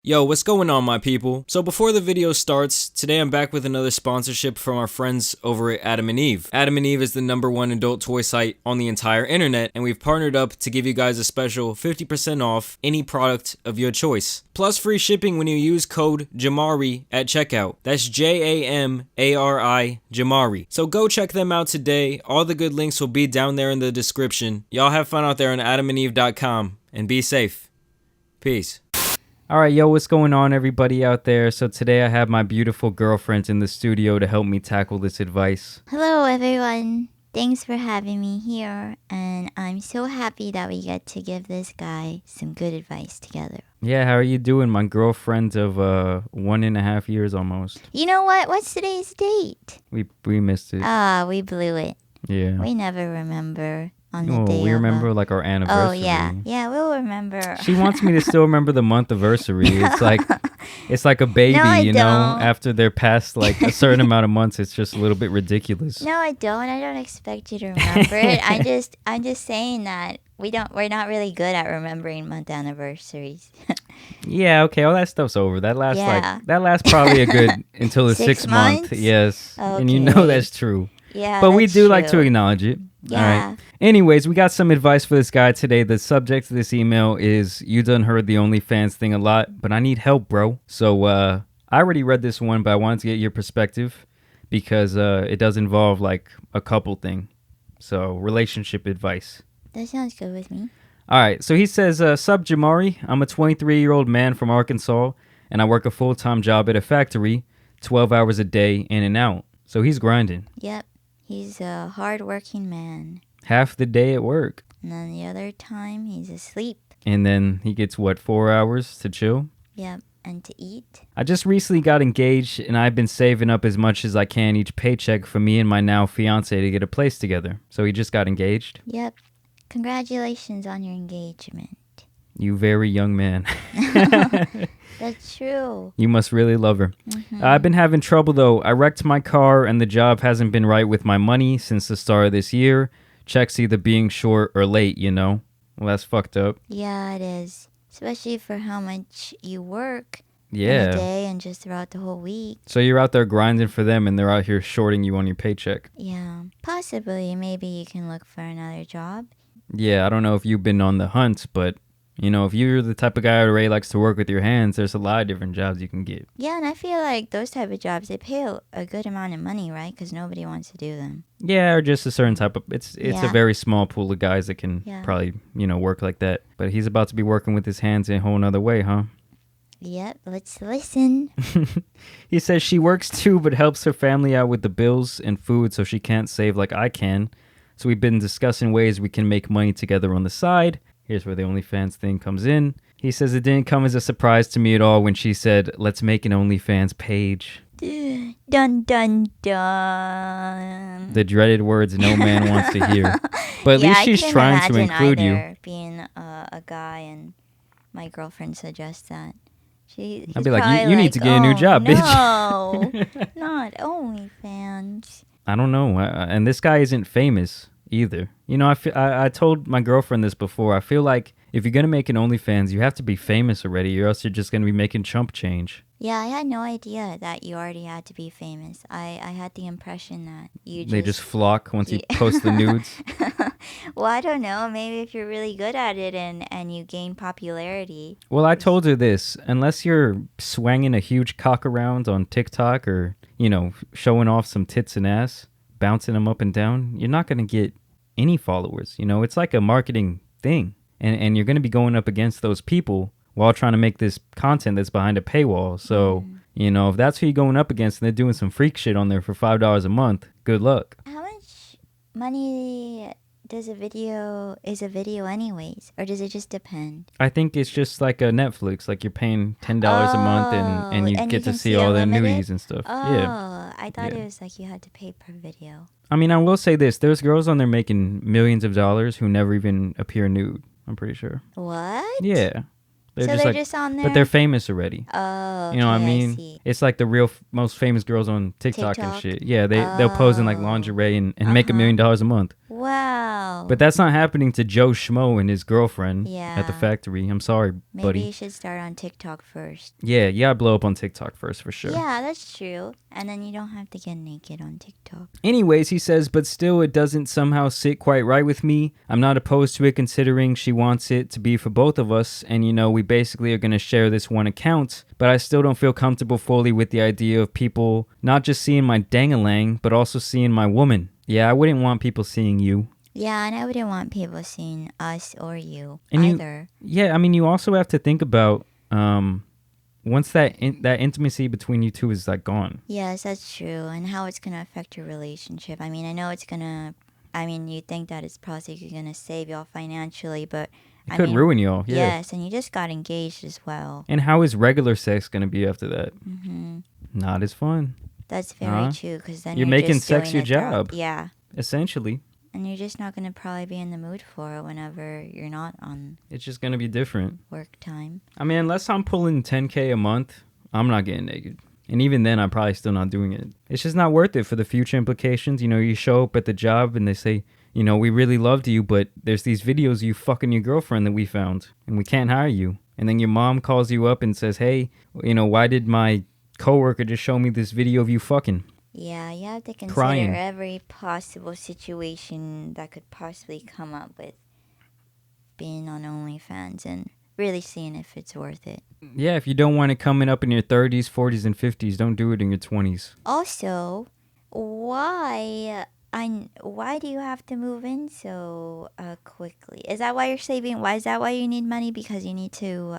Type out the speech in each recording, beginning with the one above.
Yo, what's going on, my people? So before the video starts, today I'm back with another sponsorship from our friends over at Adam and Eve. Adam and Eve is the #1 adult toy site on the entire internet, and we've partnered up to give you guys a special 50% off any product of your choice. Plus free shipping when you use code JAMARI at checkout. That's JAMARI, JAMARI. So go check them out today. All the good links will be down there in the description. Y'all have fun out there on adamandeve.com and be safe. Peace. All right, yo, what's going on, everybody out there? So today I have my beautiful girlfriend in the studio to help me tackle this advice. Hello, everyone. Thanks for having me here, and I'm so happy that we get to give this guy some good advice together. Yeah, how are you doing? My girlfriend of 1.5 years almost. You know what? What's today's date? We missed it. We blew it. Yeah. We never remember on the day we of remember like our anniversary. Oh, yeah. Yeah, we'll remember. She wants me to still remember the month anniversary. It's like a baby, No, I you know? don't. After they're past like a certain amount of months, it's just a little bit ridiculous. No, I don't. I don't expect you to remember it. I'm just saying that we're not really good at remembering month anniversaries. Yeah, okay, all that stuff's over. That lasts probably a good until the 6th month. months? Yes. Okay. And you know that's true. Yeah, But we that's do like to true. acknowledge it. Yeah. All right. Anyways, we got some advice for this guy today. The subject of this email is, you done heard the OnlyFans thing a lot, but I need help, bro. So I already read this one, but I wanted to get your perspective because it does involve like a couple thing. So relationship advice. That sounds good with me. All right. So he says, Sub JAMARI, I'm a 23-year-old man from Arkansas, and I work a full-time job at a factory, 12 hours a day in and out. So he's grinding. Yep. He's a hard-working man. Half the day at work. And then the other time, he's asleep. And then he gets, 4 hours to chill? Yep. And to eat. I just recently got engaged, and I've been saving up as much as I can each paycheck for me and my now fiance to get a place together. So he just got engaged? Yep. Congratulations on your engagement. You very young man. That's true. You must really love her. Mm-hmm. I've been having trouble, though. I wrecked my car, and the job hasn't been right with my money since the start of this year. Checks either being short or late, you know? Well, that's fucked up. Yeah, it is. Especially for how much you work in Yeah. a day and just throughout the whole week. So you're out there grinding for them, and they're out here shorting you on your paycheck. Yeah. Possibly, maybe you can look for another job. Yeah, I don't know if you've been on the hunt, but, you know, if you're the type of guy who really likes to work with your hands, there's a lot of different jobs you can get. Yeah, and I feel like those type of jobs, they pay a good amount of money, right? Because nobody wants to do them. Yeah, or just a certain type of... It's a Yeah. very small pool of guys that can Yeah. probably, work like that. But he's about to be working with his hands in a whole nother way, huh? Yep, let's listen. He says she works too, but helps her family out with the bills and food so she can't save like I can. So we've been discussing ways we can make money together on the side. Here's where the OnlyFans thing comes in. He says it didn't come as a surprise to me at all when she said, let's make an OnlyFans page. Dun, dun, dun. The dreaded words no man wants to hear. But at least she's trying to include you. Being a guy and my girlfriend suggests that. I'd be like, you need to get a new job, bitch. No, not OnlyFans. I don't know. And this guy isn't famous either. You know, I told my girlfriend this before. I feel like if you're going to make an OnlyFans, you have to be famous already, or else you're just going to be making chump change. Yeah, I had no idea that you already had to be famous. I had the impression that They just flock once you post the nudes. Well, I don't know. Maybe if you're really good at it and you gain popularity. Well, I told her this. Unless you're swanging a huge cock around on TikTok or, showing off some tits and ass, bouncing them up and down, you're not going to get any followers. It's like a marketing thing. And you're going to be going up against those people while trying to make this content that's behind a paywall. So, if that's who you're going up against and they're doing some freak shit on there for $5 a month, good luck. How much money is a video anyways? Or does it just depend? I think it's just like a Netflix. Like you're paying $10 a month and you get to see all their nudies and stuff. Oh, yeah. I thought it was like you had to pay per video. I mean, I will say this. There's girls on there making millions of dollars who never even appear nude. I'm pretty sure. What? Yeah. They're just on there? But they're famous already. Oh, You know what I okay, mean? see. It's like the real most famous girls on TikTok and shit. Yeah, they'll pose in like lingerie and make $1 million a month. Wow. But that's not happening to Joe Schmo and his girlfriend at the Yeah. factory. I'm sorry, Maybe buddy. you should start on TikTok first. Yeah, you gotta blow up on TikTok first for sure. Yeah, that's true. And then you don't have to get naked on TikTok. Anyways, he says, but still it doesn't somehow sit quite right with me. I'm not opposed to it considering she wants it to be for both of us. And you know, we basically are gonna share this one account. But I still don't feel comfortable fully with the idea of people not just seeing my dang-a-lang, but also seeing my woman. Yeah, I wouldn't want people seeing you. Yeah, and I wouldn't want people seeing us or you And either. You also have to think about once that intimacy between you two is like gone. Yes, that's true. And how it's going to affect your relationship. I mean, I know it's going to, you think that it's possibly going to save y'all financially, but It could ruin y'all. Yeah. Yes, and you just got engaged as well. And how is regular sex going to be after that? Mm-hmm. Not as fun. That's very true, because then you're making just sex doing your it job. Yeah. Essentially. And you're just not going to probably be in the mood for it whenever you're not on It's just going to be different. work time. I mean, unless I'm pulling $10K a month, I'm not getting naked. And even then, I'm probably still not doing it. It's just not worth it for the future implications. You know, you show up at the job and they say, you know, we really loved you, but there's these videos of you fucking your girlfriend that we found, and we can't hire you. And then your mom calls you up and says, hey, you know, why did my coworker just show me this video of you fucking? Yeah, you have to consider Crying. every possible situation that could possibly come up with being on OnlyFans and really seeing if it's worth it. Yeah, if you don't want it coming up in your 30s, 40s, and 50s, don't do it in your 20s. Also, why do you have to move in so quickly? Is that why you're saving? Why is that why you need money? Because you need to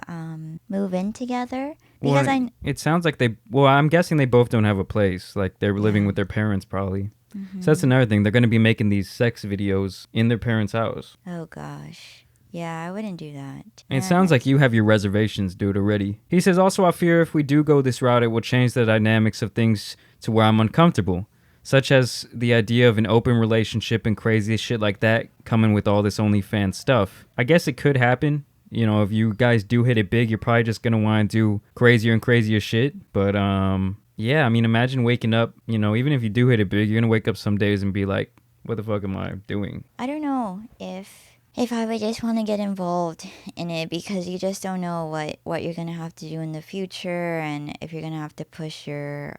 move in together? Because it sounds like I'm guessing they both don't have a place. Like they're living with their parents probably. Mm-hmm. So that's another thing. They're going to be making these sex videos in their parents' house. Oh gosh. Yeah, I wouldn't do that. And it sounds like you have your reservations, dude, already. He says, also, I fear if we do go this route, it will change the dynamics of things to where I'm uncomfortable. Such as the idea of an open relationship and crazy shit like that coming with all this OnlyFans stuff. I guess it could happen. You know, if you guys do hit it big, you're probably just going to want to do crazier and crazier shit. But, yeah, I mean, imagine waking up, you know, even if you do hit it big, you're going to wake up some days and be like, what the fuck am I doing? I don't know if I would just want to get involved in it, because you just don't know what you're going to have to do in the future, and if you're going to have to push your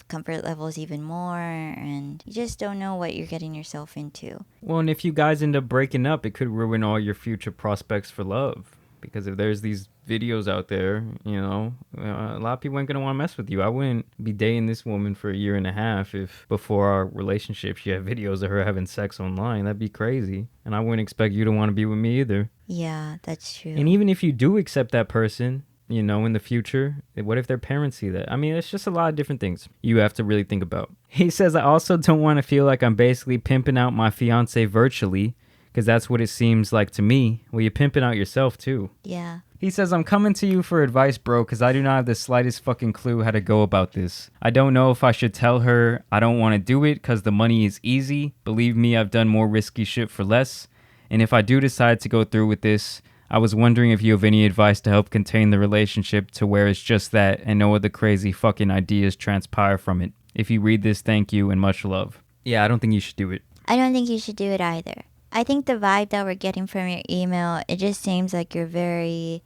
comfort levels even more, and you just don't know what you're getting yourself into. Well, and if you guys end up breaking up, it could ruin all your future prospects for love. Because if there's these videos out there, you know, a lot of people ain't going to want to mess with you. I wouldn't be dating this woman for 1.5 years if before our relationship she had videos of her having sex online. That'd be crazy. And I wouldn't expect you to want to be with me either. Yeah, that's true. And even if you do accept that person, you know, in the future, what if their parents see that? I mean, it's just a lot of different things you have to really think about. He says, I also don't want to feel like I'm basically pimping out my fiance virtually, because that's what it seems like to me. Well, you're pimping out yourself too. Yeah. He says, I'm coming to you for advice, bro, because I do not have the slightest fucking clue how to go about this. I don't know if I should tell her I don't want to do it because the money is easy. Believe me, I've done more risky shit for less. And if I do decide to go through with this, I was wondering if you have any advice to help contain the relationship to where it's just that and no other crazy fucking ideas transpire from it. If you read this, thank you and much love. Yeah, I don't think you should do it. I don't think you should do it either. I think the vibe that we're getting from your email, it just seems like you're very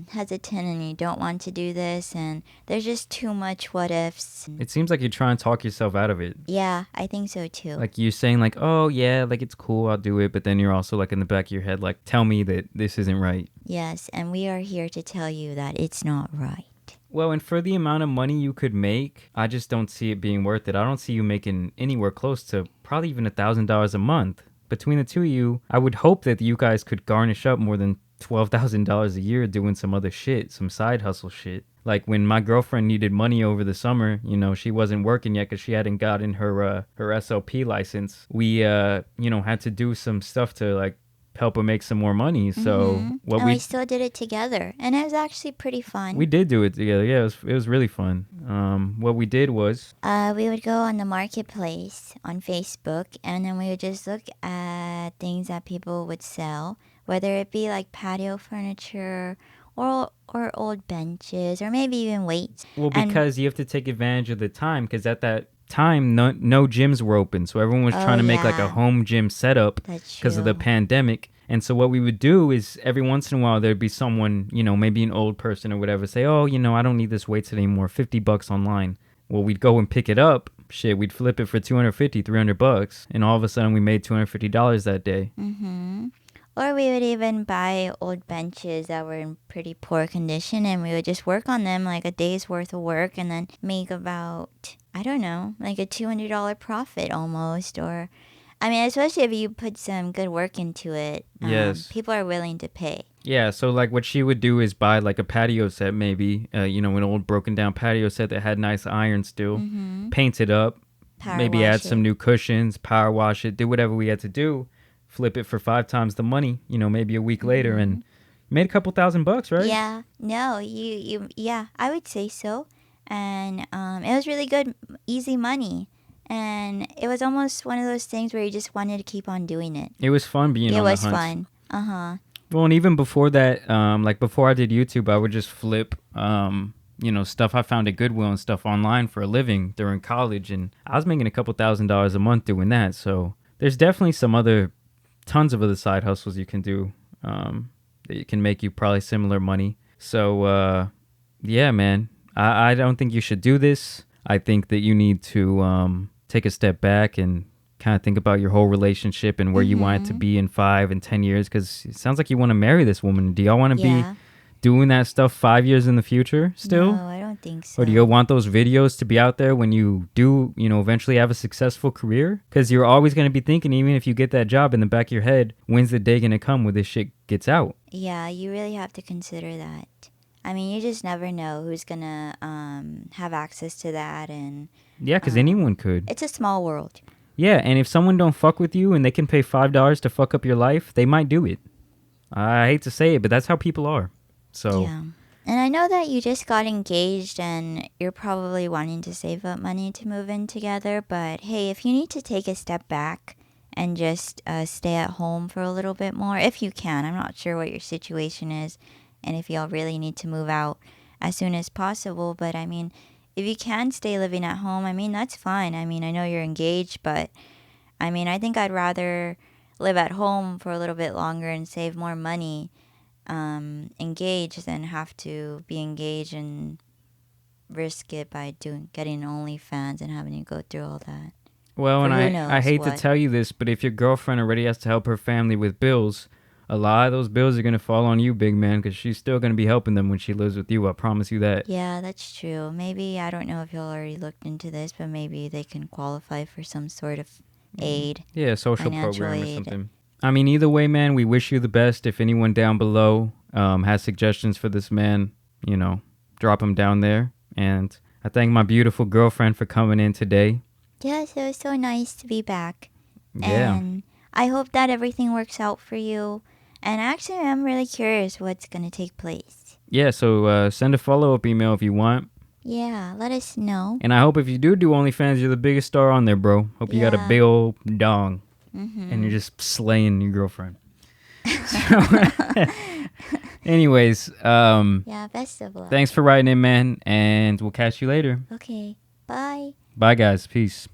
hesitant and you don't want to do this, and there's just too much what ifs. It seems like you're trying to talk yourself out of it. Yeah, I think so too. Like you're saying like, oh yeah, like it's cool, I'll do it. But then you're also like in the back of your head, like, tell me that this isn't right. Yes, and we are here to tell you that it's not right. Well, and for the amount of money you could make, I just don't see it being worth it. I don't see you making anywhere close to probably even $1,000 a month. Between the two of you, I would hope that you guys could garnish up more than $12,000 a year doing some other shit, some side hustle shit. Like when my girlfriend needed money over the summer, you know, she wasn't working yet because she hadn't gotten her SLP license. We, had to do some stuff to like help her make some more money. So we still did it together, and it was actually pretty fun. We did do it together. Yeah, it was really fun. What we did was we would go on the marketplace on Facebook, and then we would just look at things that people would sell. whether it be like patio furniture or old benches or maybe even weights. Well, And because you have to take advantage of the time, because at that time, no gyms were open. So everyone was oh trying to make like a yeah, home gym setup that's because of the true. pandemic. And so what we would do is every once in a while, there'd be someone, maybe an old person or whatever, say, oh, I don't need this weights anymore, $50 online. Well, we'd go and pick it up. Shit, we'd flip it for 250, $300. And all of a sudden we made $250 that day. Mm-hmm. Or we would even buy old benches that were in pretty poor condition and we would just work on them like a day's worth of work and then make about, I don't know, like a $200 profit almost. Or, I mean, especially if you put some good work into it, Yes. people are willing to pay. Yeah, so like what she would do is buy like a patio set maybe, an old broken down patio set that had nice iron still, Mm-hmm. paint it up, Power maybe add wash some it. new cushions, power wash it, do whatever we had to do, flip it for 5 times the money, maybe a week later, and made a couple $1,000, right? Yeah, no, yeah, I would say so. And it was really good, easy money. And it was almost one of those things where you just wanted to keep on doing it. It was fun being It on the was hunt. fun. Uh-huh. Well, and even before that, like before I did YouTube, I would just flip, stuff I found at Goodwill and stuff online for a living during college. And I was making a couple $1,000s a month doing that. So there's definitely tons of other side hustles you can do that can make you probably similar money. So, yeah, man, I don't think you should do this. I think that you need to take a step back and kind of think about your whole relationship and where you want it to be in 5 and 10 years, because it sounds like you want to marry this woman. Do y'all want to Yeah. be doing that stuff 5 years in the future still? No, I don't think so. Or do you want those videos to be out there when you do, eventually have a successful career? Because you're always going to be thinking, even if you get that job, in the back of your head, when's the day going to come where this shit gets out? Yeah, you really have to consider that. I mean, you just never know who's gonna have access to that, and Yeah, because anyone could. it's a small world. Yeah, and if someone don't fuck with you and they can pay $5 to fuck up your life, they might do it. I hate to say it, but that's how people are. So Yeah. And I know that you just got engaged and you're probably wanting to save up money to move in together, but hey, if you need to take a step back and just stay at home for a little bit more, if you can, I'm not sure what your situation is and if y'all really need to move out as soon as possible, but I mean, if you can stay living at home, I mean, that's fine. I mean, I know you're engaged, but I mean, I think I'd rather live at home for a little bit longer and save more money engaged than have to be engaged and risk it by getting Onlyfans and having to go through all that. well, and For who I knows hate to what. tell you this, but if your girlfriend already has to help her family with bills, a lot of those bills are going to fall on you, big man, because she's still going to be helping them when she lives with you. I promise you that. Yeah, that's true. Maybe, I don't know if y'all already looked into this, but maybe they can qualify for some sort of aid. Yeah, a social Financial program or aid. something. I mean, either way, man, we wish you the best. If anyone down below has suggestions for this man, drop them down there. And I thank my beautiful girlfriend for coming in today. Yes, it was so nice to be back. Yeah. And I hope that everything works out for you. And actually, I'm really curious what's going to take place. Yeah, so send a follow-up email if you want. Yeah, let us know. And I hope if you do OnlyFans, you're the biggest star on there, bro. Hope you got a Yeah. big old dong. Mm-hmm. And you're just slaying your girlfriend. So, anyways, Yeah, best of luck. thanks for writing in, man. And we'll catch you later. Okay, bye. Bye, guys. Peace.